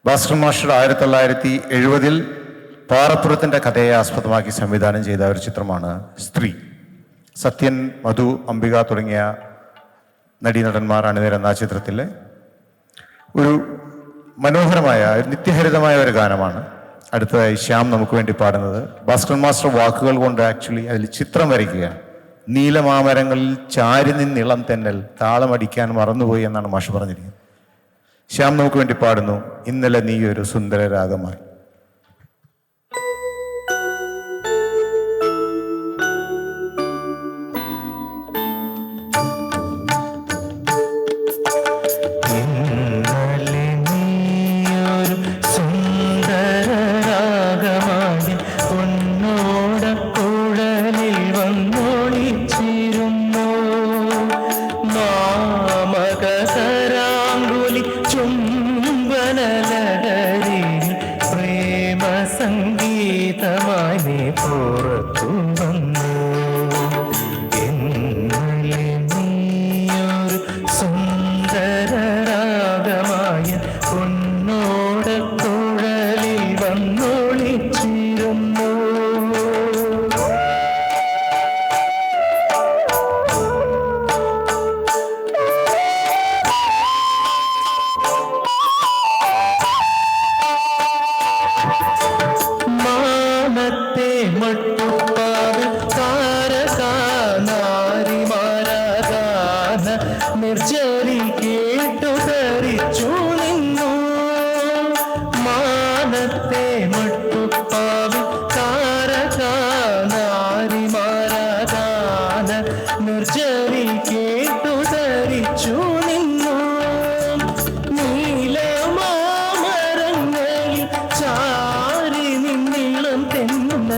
Bhaskar master 1970 പാറപ്പുറത്തിൻ്റെ കഥയെ ആസ്പദമാക്കി സംവിധാനം ചെയ്ത ഒരു ചിത്രമാണ് സ്ത്രീ. സത്യൻ, മധു, അംബിക തുടങ്ങിയ നടീനടന്മാർ അണിനിരന്ന ചിത്രത്തിലെ ഒരു മനോഹരമായ നിത്യഹരിതമായ ഒരു ഗാനമാണ് അടുത്തതായി ശ്യാം നമുക്ക് വേണ്ടി പാടുന്നത്. ഭാസ്കർ മാസ്റ്റർ വാക്കുകൾ കൊണ്ട് ആക്ച്വലി അതിൽ ചിത്രം വരയ്ക്കുകയാണ്. നീലമാമരങ്ങളിൽ ചാരി നിന്നിളം തെന്നൽ താളമടിക്കാൻ മറന്നുപോയി എന്നാണ് മാഷ് പറഞ്ഞിരിക്കുന്നത്. ശ്യാം നമുക്ക് വേണ്ടി പാടുന്നു ഇന്നലെ നീ ഒരു സുന്ദര രാഗമായി. സംഗീതമായി നീ പുറത്തു വന്നു. ഇന്നലെ നീയൊരു സുന്ദര രാഗമായ പൊന്നോട കുഴലിൽ വന്നൊളിച്ചിരുന്നു. നിർജരി കേട്ടു ധരിച്ചു നിന്നു. മാനത്തെ മട്ടുപ്പാവ് താരകാനാരിമാരാകാന നിർജരി കേട്ടു ധരിച്ചു നിന്നു. നീലമാമരങ്ങളിൽ ചാരി നിന്നിളം തെന്ന